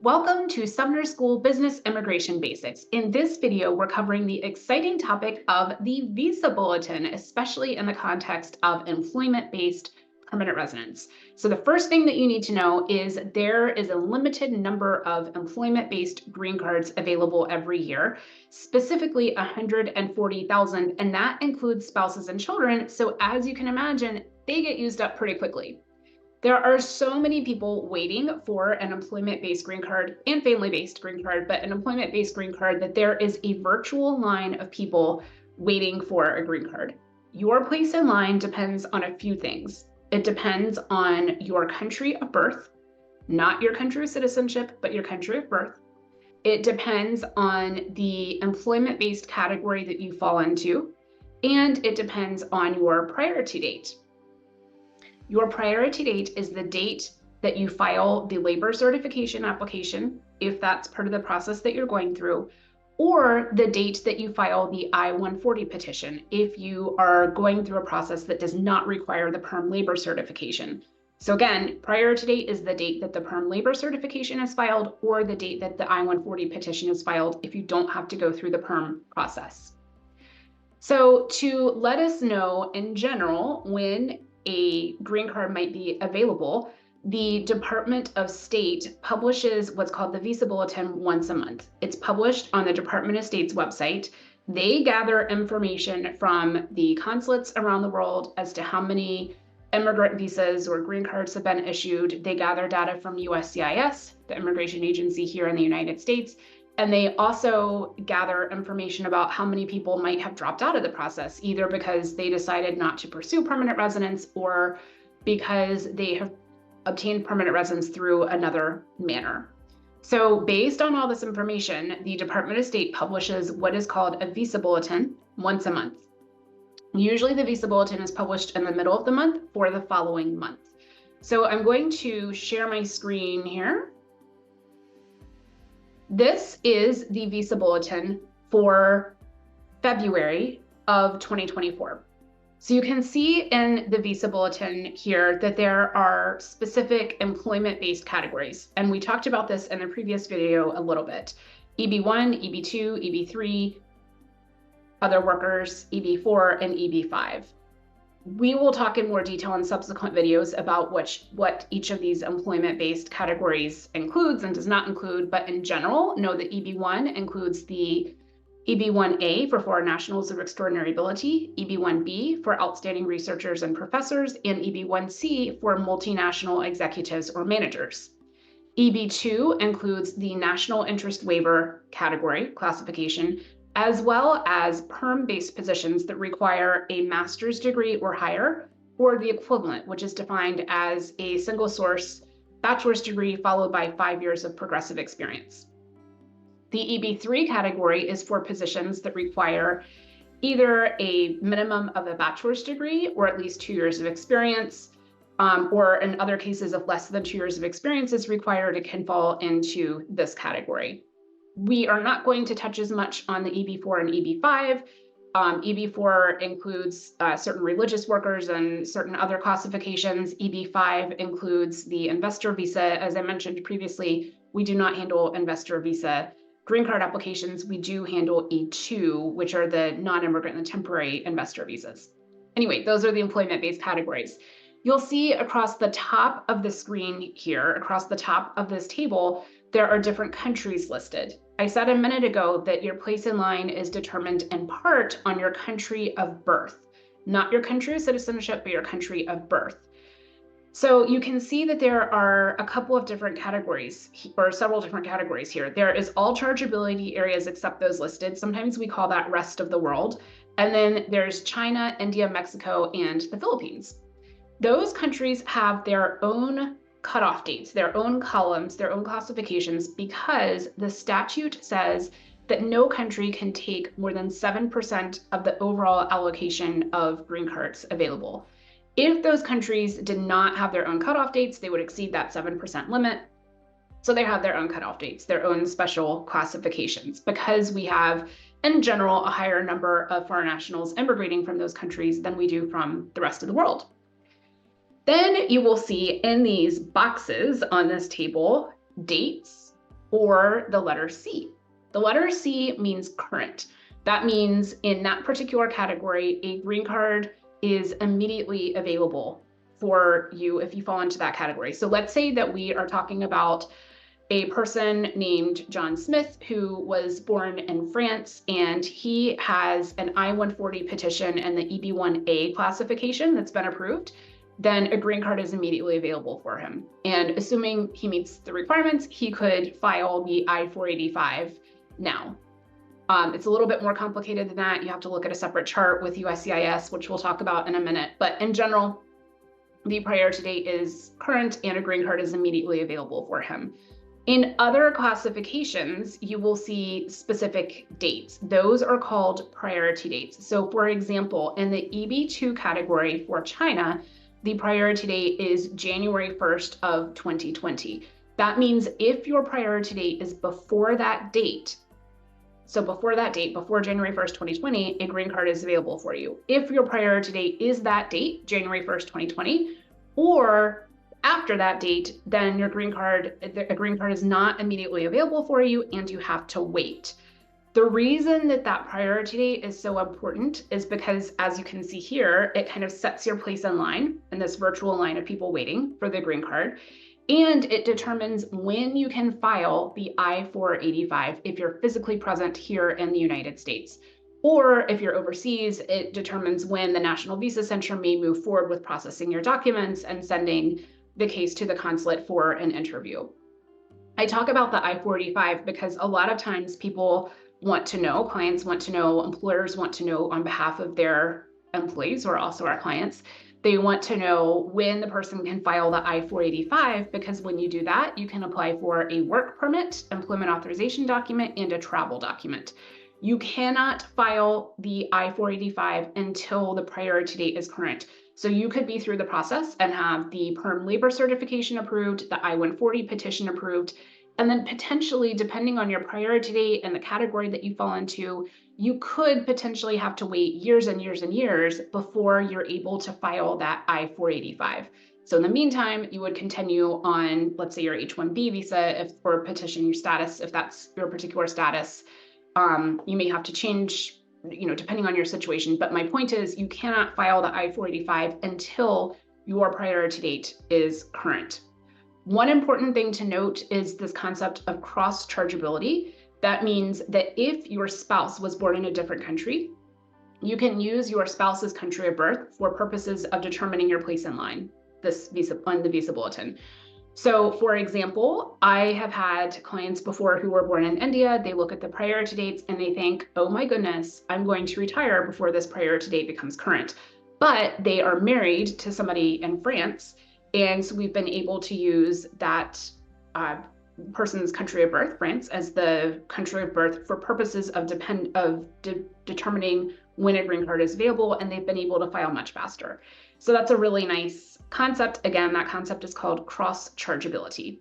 Welcome to Sumner School Business Immigration Basics. In this video, we're covering the exciting topic of the visa bulletin, especially in the context of employment-based permanent residence. So the first thing that you need to know is there is a limited number of employment-based green cards available every year, specifically 140,000, and that includes spouses and children. So as you can imagine, they get used up pretty quickly. There are so many people waiting for an employment-based green card and family-based green card, but an employment-based green card that there is a virtual line of people waiting for a green card. Your place in line depends on a few things. It depends on your country of birth, not your country of citizenship, but your country of birth. It depends on the employment-based category that you fall into, and it depends on your priority date. Your priority date is the date that you file the labor certification application, if that's part of the process that you're going through, or the date that you file the I-140 petition, if you are going through a process that does not require the perm labor certification. So again, priority date is the date that the perm labor certification is filed or the date that the I-140 petition is filed if you don't have to go through the perm process. So to let us know in general when a green card might be available, the Department of State publishes what's called the Visa Bulletin once a month. It's published on the Department of State's website. They gather information from the consulates around the world as to how many immigrant visas or green cards have been issued. They gather data from USCIS, the immigration agency here in the United States, and they also gather information about how many people might have dropped out of the process, either because they decided not to pursue permanent residence or because they have obtained permanent residence through another manner. So based on all this information, the Department of State publishes what is called a visa bulletin once a month. Usually the visa bulletin is published in the middle of the month for the following month. So I'm going to share my screen here. This is the visa bulletin for February of 2024. So you can see in the visa bulletin here that there are specific employment-based categories. And we talked about this in the previous video a little bit. EB1, EB2, EB3, other workers, EB4, and EB5. We will talk in more detail in subsequent videos about what each of these employment-based categories includes and does not include, but in general, know that EB1 includes the EB1A for foreign nationals of extraordinary ability, EB1B for outstanding researchers and professors, and EB1C for multinational executives or managers. EB2 includes the national interest waiver category classification, as well as perm-based positions that require a master's degree or higher, or the equivalent, which is defined as a single source bachelor's degree followed by 5 years of progressive experience. The EB3 category is for positions that require either a minimum of a bachelor's degree or at least 2 years of experience, or in other cases, if less than 2 years of experience is required, it can fall into this category. We are not going to touch as much on the EB4 and EB5. EB4 includes certain religious workers and certain other classifications. EB5 includes the investor visa. As I mentioned previously, we do not handle investor visa green card applications. We do handle E2, which are the non-immigrant and temporary investor visas. Anyway, those are the employment-based categories. You'll see across the top of the screen here, across the top of this table, there are different countries listed. I said a minute ago that your place in line is determined in part on your country of birth, not your country of citizenship, but your country of birth. So you can see that there are a couple of different categories, or several different categories here. There is all chargeability areas except those listed. Sometimes we call that rest of the world. And then there's China, India, Mexico, and the Philippines. Those countries have their own cutoff dates, their own columns, their own classifications, because the statute says that no country can take more than 7% of the overall allocation of green cards available. If those countries did not have their own cutoff dates, they would exceed that 7% limit. So they have their own cutoff dates, their own special classifications, because we have, in general, a higher number of foreign nationals immigrating from those countries than we do from the rest of the world. Then you will see in these boxes on this table dates, or the letter C. The letter C means current. That means in that particular category, a green card is immediately available for you if you fall into that category. So let's say that we are talking about a person named John Smith who was born in France, and he has an I-140 petition and the EB-1A classification that's been approved. Then a green card is immediately available for him. And assuming he meets the requirements, he could file the I-485 now. It's a little bit more complicated than that. You have to look at a separate chart with USCIS, which we'll talk about in a minute. But in general, the priority date is current and a green card is immediately available for him. In other classifications, you will see specific dates. Those are called priority dates. So for example, in the EB2 category for China, the priority date is January 1st of 2020. That means if your priority date is before that date, so before that date, before January 1st, 2020, a green card is available for you. If your priority date is that date, January 1st, 2020, or after that date, then a green card is not immediately available for you and you have to wait. The reason that that priority date is so important is because, as you can see here, it kind of sets your place in line in this virtual line of people waiting for the green card. And it determines when you can file the I-485 if you're physically present here in the United States. Or if you're overseas, it determines when the National Visa Center may move forward with processing your documents and sending the case to the consulate for an interview. I talk about the I-485 because a lot of times people want to know, clients want to know, employers want to know on behalf of their employees or also our clients. They want to know when the person can file the I-485, because when you do that, you can apply for a work permit, employment authorization document, and a travel document. You cannot file the I-485 until the priority date is current. So you could be through the process and have the perm labor certification approved, the I-140 petition approved, and then potentially, depending on your priority date and the category that you fall into, you could potentially have to wait years and years and years before you're able to file that I-485. So in the meantime, you would continue on, let's say, your H-1B visa or petition your status, if that's your particular status. You may have to change, depending on your situation. But my point is, you cannot file the I-485 until your priority date is current. One important thing to note is this concept of cross-chargeability. That means that if your spouse was born in a different country, you can use your spouse's country of birth for purposes of determining your place in line, on the visa bulletin. So for example, I have had clients before who were born in India. They look at the priority dates and they think, oh my goodness, I'm going to retire before this priority date becomes current. But they are married to somebody in France. And so we've been able to use that person's country of birth, France, as the country of birth for purposes of determining when a green card is available, and they've been able to file much faster. So that's a really nice concept. Again, that concept is called cross-chargeability.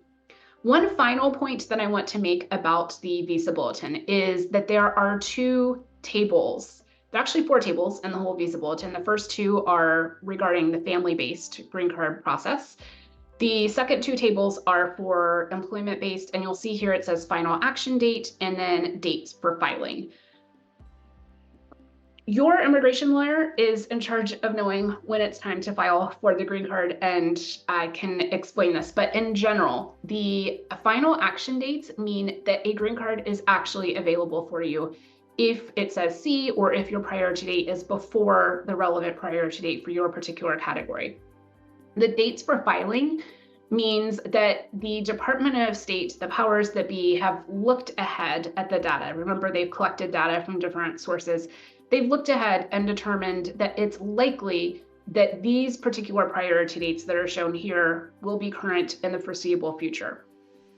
One final point that I want to make about the visa bulletin is that there are two tables. There are actually 4 tables in the whole visa bulletin. The first 2 are regarding the family-based green card process. The second 2 tables are for employment-based, and you'll see here it says final action date and then dates for filing. Your immigration lawyer is in charge of knowing when it's time to file for the green card, and I can explain this. But in general, the final action dates mean that a green card is actually available for you if it says C, or if your priority date is before the relevant priority date for your particular category. The dates for filing means that the Department of State, the powers that be, have looked ahead at the data. Remember, they've collected data from different sources. They've looked ahead and determined that it's likely that these particular priority dates that are shown here will be current in the foreseeable future.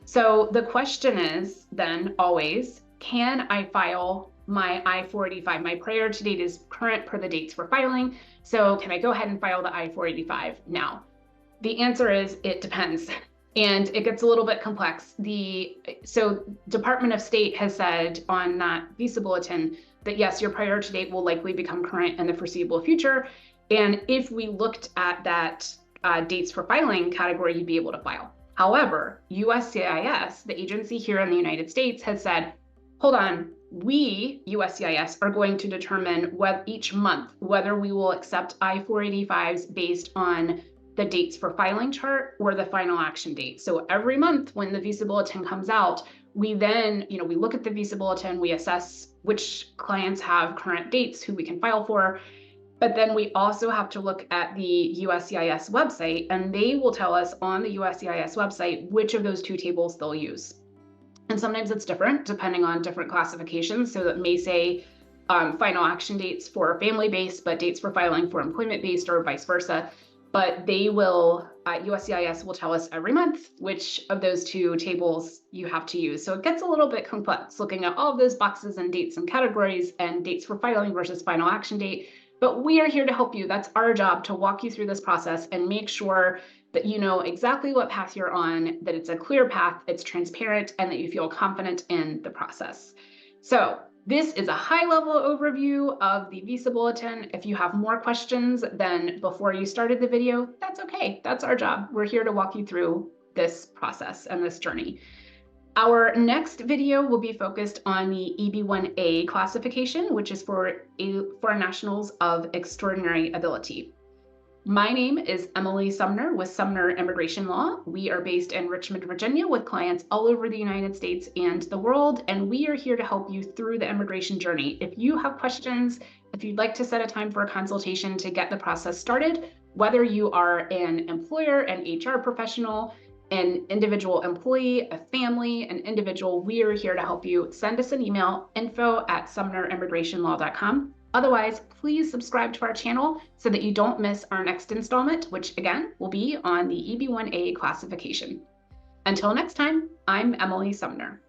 So the question is then always, can I file my I-485? My priority date is current per the dates for filing. So can I go ahead and file the I-485 now? The answer is it depends. And it gets a little bit complex. So Department of State has said on that visa bulletin that yes, your priority date will likely become current in the foreseeable future. And if we looked at that dates for filing category, you'd be able to file. However, USCIS, the agency here in the United States, has said, hold on, we, USCIS, are going to determine each month whether we will accept I-485s based on the dates for filing chart or the final action date. So every month when the visa bulletin comes out, we then, we look at the visa bulletin, we assess which clients have current dates, who we can file for. But then we also have to look at the USCIS website, and they will tell us on the USCIS website which of those two tables they'll use. And sometimes it's different depending on different classifications. So that may say final action dates for family-based, but dates for filing for employment-based, or vice versa. But they will, USCIS will tell us every month which of those two tables you have to use. So it gets a little bit complex looking at all of those boxes and dates and categories and dates for filing versus final action date. But we are here to help you. That's our job, to walk you through this process and make sure that you know exactly what path you're on, that it's a clear path, it's transparent, and that you feel confident in the process. So this is a high-level overview of the visa bulletin. If you have more questions than before you started the video, that's okay. That's our job. We're here to walk you through this process and this journey. Our next video will be focused on the EB-1A classification, which is for foreign nationals of extraordinary ability. My name is Emily Sumner with Sumner Immigration Law. We are based in Richmond, Virginia, with clients all over the United States and the world, and we are here to help you through the immigration journey. If you have questions, if you'd like to set a time for a consultation to get the process started, whether you are an employer, an HR professional, an individual employee, a family, an individual, we are here to help you. Send us an email, info@sumnerimmigrationlaw.com. Otherwise, please subscribe to our channel so that you don't miss our next installment, which again will be on the EB-1A classification. Until next time, I'm Emily Sumner.